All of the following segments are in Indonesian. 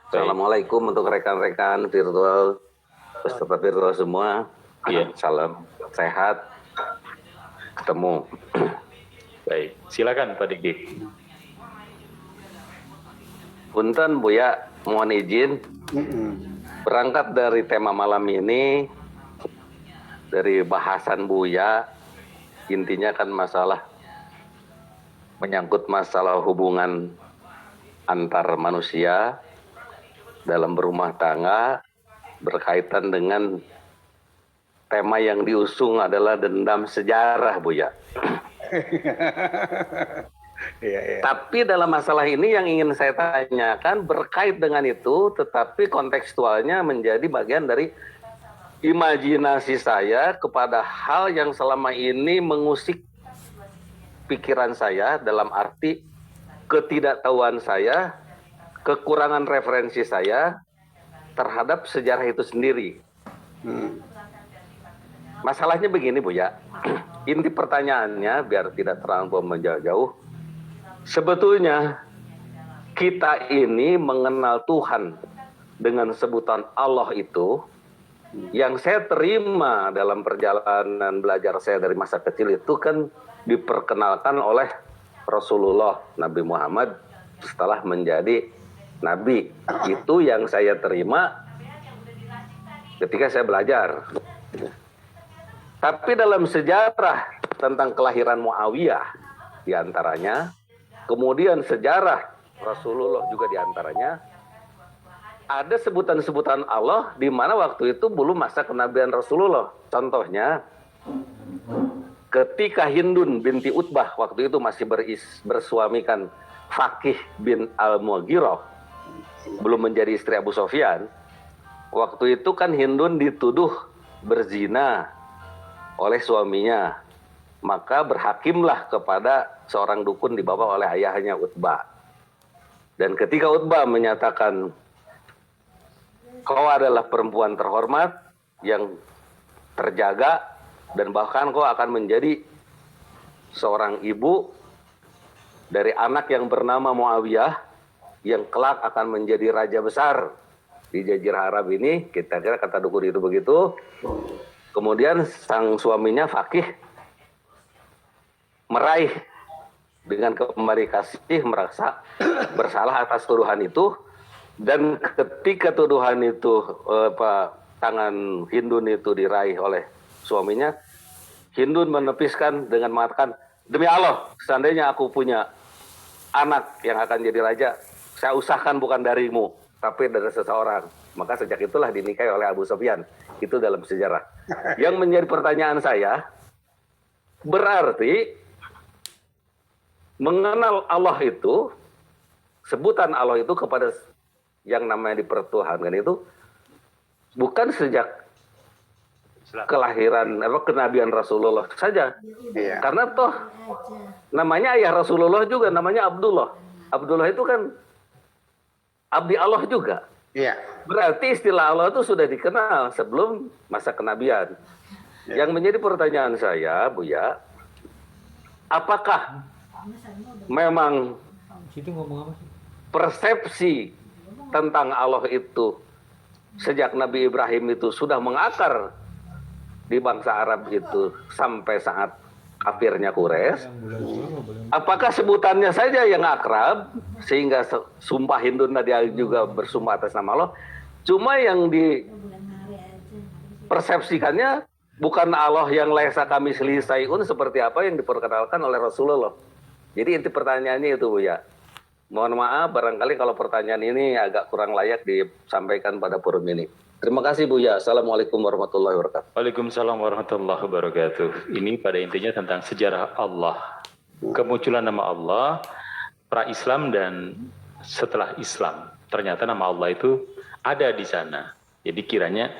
Baik. Assalamualaikum untuk rekan-rekan virtual, peserta virtual semua. Iya. Salam sehat, ketemu. Baik, silakan Pak Diki. Punten Buya, mohon izin berangkat dari tema malam ini, dari bahasan Buya, intinya kan masalah menyangkut masalah hubungan antar manusia dalam berumah tangga, berkaitan dengan tema yang diusung adalah dendam sejarah, Buya. Tapi dalam masalah ini yang ingin saya tanyakan berkait dengan itu, tetapi kontekstualnya menjadi bagian dari imajinasi saya kepada hal yang selama ini mengusik pikiran saya, dalam arti ketidaktahuan saya, kekurangan referensi saya terhadap sejarah itu sendiri. Masalahnya begini, Buya. Inti pertanyaannya, biar tidak terlalu menjauh-jauh, sebetulnya kita ini mengenal Tuhan dengan sebutan Allah itu, yang saya terima dalam perjalanan belajar saya dari masa kecil itu kan diperkenalkan oleh Rasulullah Nabi Muhammad setelah menjadi Nabi. Itu yang saya terima ketika saya belajar. Tapi dalam sejarah tentang kelahiran Muawiyah diantaranya, kemudian sejarah Rasulullah juga diantaranya, ada sebutan-sebutan Allah di mana waktu itu belum masa kenabian Rasulullah. Contohnya, ketika Hindun binti Utbah waktu itu masih bersuamikan Fakih bin Al-Mughirah, belum menjadi istri Abu Sofyan. Waktu itu kan Hindun dituduh berzina oleh suaminya, maka berhakimlah kepada seorang dukun dibawa oleh ayahnya Utbah. Dan ketika Utbah menyatakan, kau adalah perempuan terhormat yang terjaga dan bahkan kau akan menjadi seorang ibu dari anak yang bernama Muawiyah yang kelak akan menjadi raja besar di Jazirah Arab ini, kita kira kata dukun itu begitu. Kemudian sang suaminya Fakih meraih dengan kembali kasih, merasa bersalah atas tuduhan itu. Dan ketika tuduhan itu tangan Hindun itu diraih oleh suaminya, Hindun menepiskan dengan mengatakan, demi Allah, seandainya aku punya anak yang akan jadi raja, saya usahakan bukan darimu, tapi dari seseorang. Maka sejak itulah dinikahi oleh Abu Sufyan. Itu dalam sejarah. Yang menjadi pertanyaan saya, berarti mengenal Allah itu, sebutan Allah itu kepada yang namanya dipertuhankan itu bukan sejak kelahiran kenabian Rasulullah saja. Iya. Karena toh namanya ayah Rasulullah juga namanya Abdullah. Abdullah itu kan abdi Allah juga. Iya. Berarti istilah Allah itu sudah dikenal sebelum masa kenabian. Iya. Yang menjadi pertanyaan saya, Buya, apakah memang persepsi tentang Allah itu sejak Nabi Ibrahim itu sudah mengakar di bangsa Arab itu sampai saat kafirnya Quraisy? Apakah sebutannya saja yang akrab sehingga sumpah Hindun dia juga bersumpah atas nama Allah? Cuma yang dipersepsikannya bukan Allah yang laisa kamitslihi syai'un seperti apa yang diperkenalkan oleh Rasulullah. Jadi inti pertanyaannya itu, Bu ya. Mohon maaf barangkali kalau pertanyaan ini agak kurang layak disampaikan pada forum ini. Terima kasih, Bu ya. Assalamualaikum warahmatullahi wabarakatuh. Waalaikumsalam warahmatullahi wabarakatuh. Ini pada intinya tentang sejarah Allah. Kemunculan nama Allah, pra-Islam dan setelah Islam. Ternyata nama Allah itu ada di sana. Jadi kiranya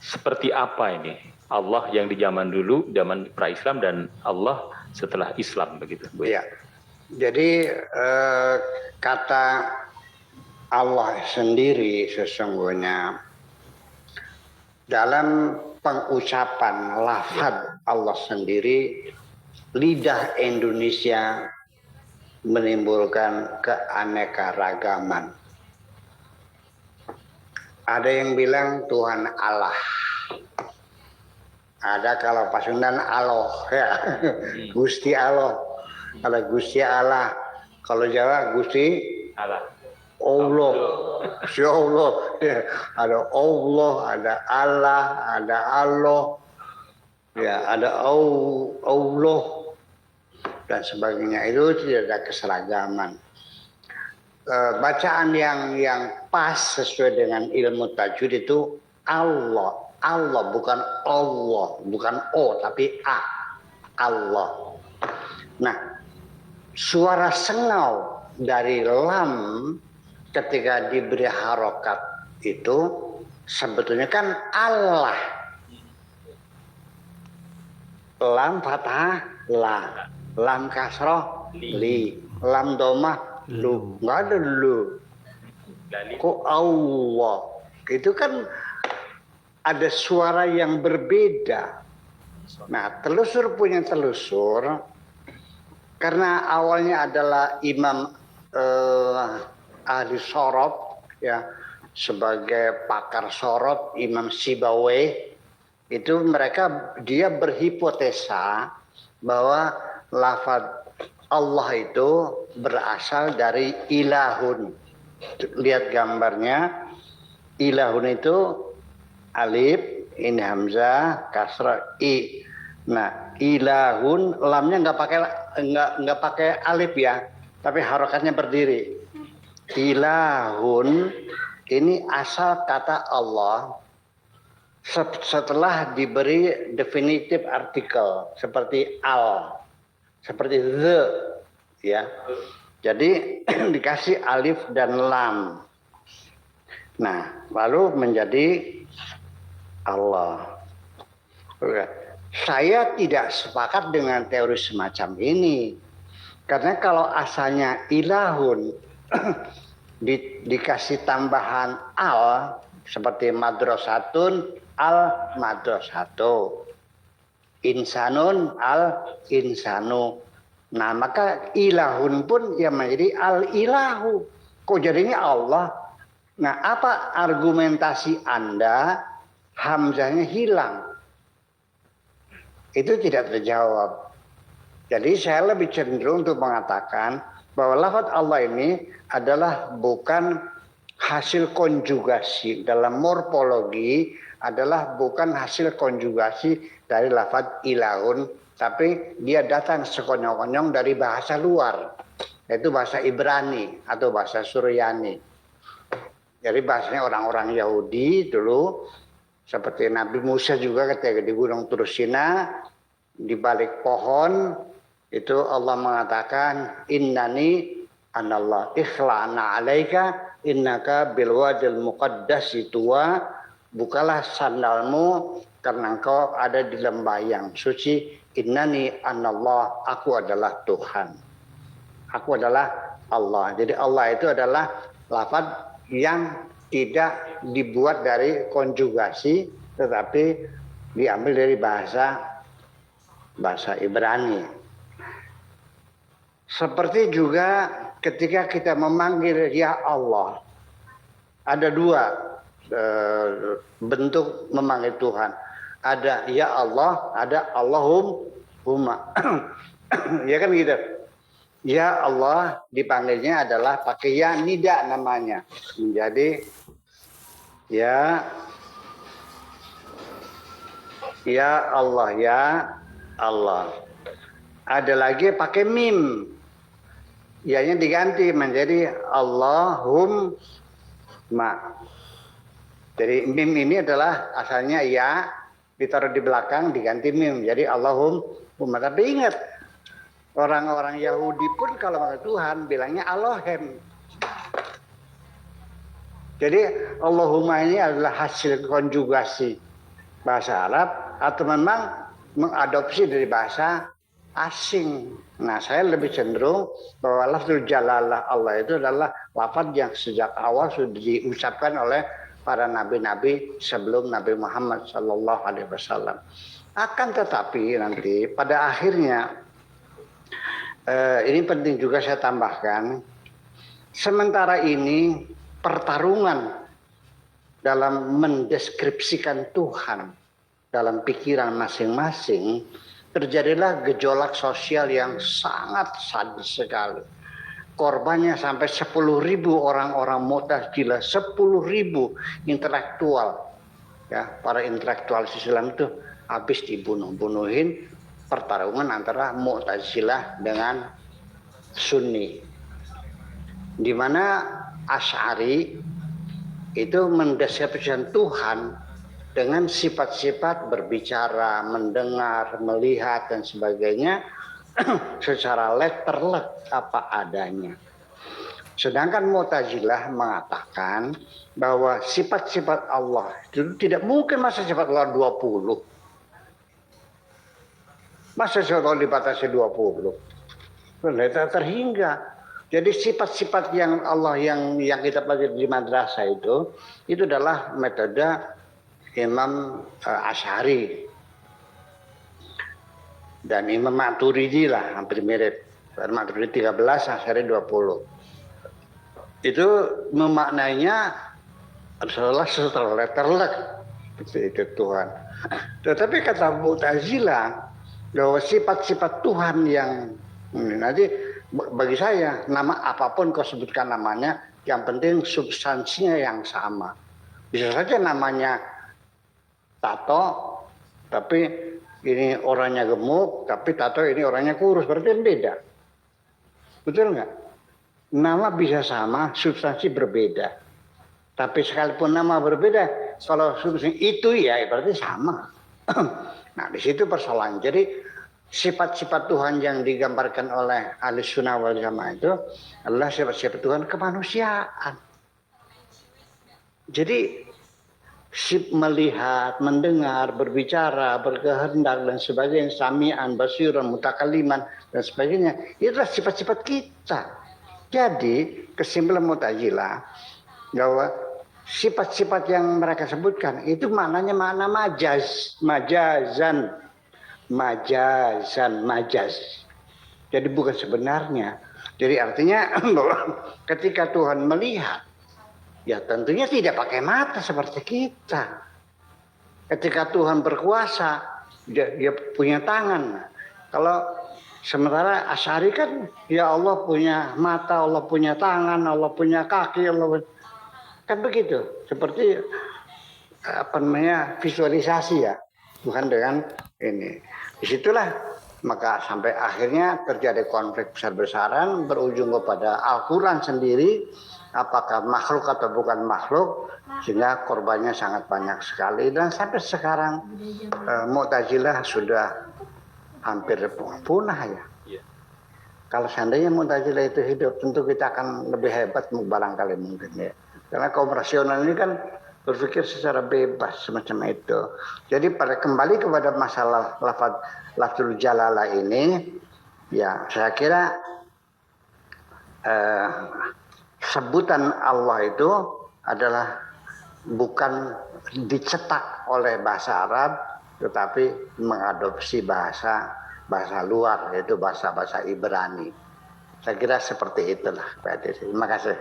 seperti apa ini? Allah yang di zaman dulu, zaman pra-Islam, dan Allah setelah Islam, begitu, Bu. Iya. Jadi kata Allah sendiri sesungguhnya dalam pengucapan lafaz Allah sendiri, lidah Indonesia menimbulkan keanekaragaman. Ada yang bilang Tuhan Allah. Ada kalau Pasundan Allah ya. Gusti Allah. Kalau Gusti Allah. Kalau Jawa Gusti Allah. Allah. Si Allah. Ya. Ada Allah, ada Allah, ada Allah. Ya, ada Allah dan sebagainya. Itu tidak ada keseragaman. Bacaan yang pas sesuai dengan ilmu tajwid itu Allah, Allah bukan Allah, bukan O tapi A, Allah. Nah, suara sengau dari lam ketika diberi harokat itu sebetulnya kan Allah. Lam fathah la, lam kasroh li, lam domah lu, nggak ada lu. Kok Allah? Itu kan ada suara yang berbeda. Nah, telusur punya telusur. Karena awalnya adalah imam ahli sorot, ya, sebagai pakar sorot, Imam Sibawayh, itu dia berhipotesa bahwa lafaz Allah itu berasal dari ilahun. Lihat gambarnya, ilahun itu alif, ini hamzah, kasrah i. Nah, ilahun lamnya nggak pakai alif ya, tapi harokatnya berdiri. Ilahun ini asal kata Allah setelah diberi definitif artikel seperti al, seperti the, ya. Jadi dikasih alif dan lam. Nah, lalu menjadi Allah. Saya tidak sepakat dengan teori semacam ini. Karena kalau asalnya ilahun dikasih tambahan al seperti madrasatun al madrasatu, insanun al insanu. Nah, maka ilahun pun yang menjadi al ilahu. Kok jadinya Allah? Nah, apa argumentasi Anda hamzahnya hilang? Itu tidak terjawab. Jadi saya lebih cenderung untuk mengatakan bahwa lafaz Allah ini adalah bukan hasil konjugasi. Dalam morfologi adalah bukan hasil konjugasi dari lafaz ilahun, tapi dia datang sekonyong-konyong dari bahasa luar, yaitu bahasa Ibrani atau bahasa Suryani. Jadi bahasanya orang-orang Yahudi dulu, seperti Nabi Musa juga ketika di Gunung Tursina, di balik pohon, itu Allah mengatakan, innani anallah ikhla'na alaika innaka bilwadil muqaddasi tuwa, bukalah sandalmu karena engkau ada di lembah yang suci. Innani anallah, aku adalah Tuhan, aku adalah Allah. Jadi Allah itu adalah lafaz yang tidak dibuat dari konjugasi, tetapi diambil dari bahasa Ibrani. Seperti juga ketika kita memanggil ya Allah, ada dua bentuk memanggil Tuhan. Ada ya Allah, ada Allahumma. Ya kan gitu. Ya Allah dipanggilnya adalah pakai ya nida namanya. Menjadi ya Allah, ya Allah. Ada lagi pakai mim. Ya-nya diganti menjadi Allahumma. Jadi mim ini adalah asalnya ya, ditaruh di belakang diganti mim. Jadi Allahumma. Tapi ingat, orang-orang Yahudi pun kalau manggil Tuhan bilangnya Elohim. Jadi Allahumma ini adalah hasil konjugasi bahasa Arab atau memang mengadopsi dari bahasa asing. Nah, saya lebih cenderung bahwa lafzul jalalah Allah itu adalah lafaz yang sejak awal sudah diucapkan oleh para nabi-nabi sebelum Nabi Muhammad sallallahu alaihi wasallam. Akan tetapi nanti pada akhirnya ini penting juga saya tambahkan, sementara ini pertarungan dalam mendeskripsikan Tuhan dalam pikiran masing-masing, terjadilah gejolak sosial yang sangat sadis sekali. Korbannya sampai 10.000 orang-orang Mu'tazilah, 10.000 intelektual, ya, para intelektual Islam itu habis dibunuhin, pertarungan antara Mu'tazilah dengan Sunni, di mana Asy'ari itu mendeskripsikan Tuhan dengan sifat-sifat berbicara, mendengar, melihat dan sebagainya secara letterlek apa adanya. Sedangkan Mu'tazilah mengatakan bahwa sifat-sifat Allah itu tidak mungkin, masa sifat Allah 20. Masa sifat Allah dibatasi 20? Tidak terhingga. Jadi sifat-sifat yang Allah yang kita pelajari di madrasah itu adalah metode Imam Asy'ari dan Imam Maturidi lah, hampir mirip. Maturidi 13, Asy'ari 20. Itu memaknainya adalah setelah letterlek itu Tuhan. Tetapi kata Mu'tazilah bahwa sifat-sifat Tuhan yang nanti, bagi saya nama apapun kau sebutkan namanya, yang penting substansinya yang sama. Bisa saja namanya Tato, tapi ini orangnya gemuk, tapi Tato ini orangnya kurus, berarti kan beda. Betul nggak? Nama bisa sama, substansi berbeda. Tapi sekalipun nama berbeda, kalau substansi itu ya berarti sama. Nah, di situ persoalan. Jadi sifat-sifat Tuhan yang digambarkan oleh Ahlus Sunnah wal Jamaah itu adalah sifat-sifat Tuhan kemanusiaan. Jadi melihat, mendengar, berbicara, berkehendak dan sebagainya, sami'an, basiran, mutakaliman dan sebagainya, itulah sifat-sifat kita. Jadi kesimpulan Mu'tazilah bahwa sifat-sifat yang mereka sebutkan itu maknanya makna majaz, majaz. Jadi bukan sebenarnya. Jadi artinya bahwa ketika Tuhan melihat, ya tentunya tidak pakai mata seperti kita. Ketika Tuhan berkuasa, dia punya tangan. Kalau sementara Asy'ari kan, ya Allah punya mata, Allah punya tangan, Allah punya kaki, kan begitu. Seperti visualisasi ya Tuhan dengan ini. Disitulah maka sampai akhirnya terjadi konflik besar-besaran berujung kepada Al-Quran sendiri, apakah makhluk atau bukan makhluk, sehingga korbannya sangat banyak sekali. Dan sampai sekarang Mu'tazilah sudah hampir punah ya. Kalau seandainya Mu'tazilah itu hidup, tentu kita akan lebih hebat barangkali mungkin ya. Karena kaum rasional ini kan berpikir secara bebas semacam itu. Jadi pada kembali kepada masalah lafzul jalalah ini, ya saya kira sebutan Allah itu adalah bukan dicetak oleh bahasa Arab, tetapi mengadopsi bahasa luar, yaitu bahasa Ibrani. Saya kira seperti itulah Pak Edi. Terima kasih.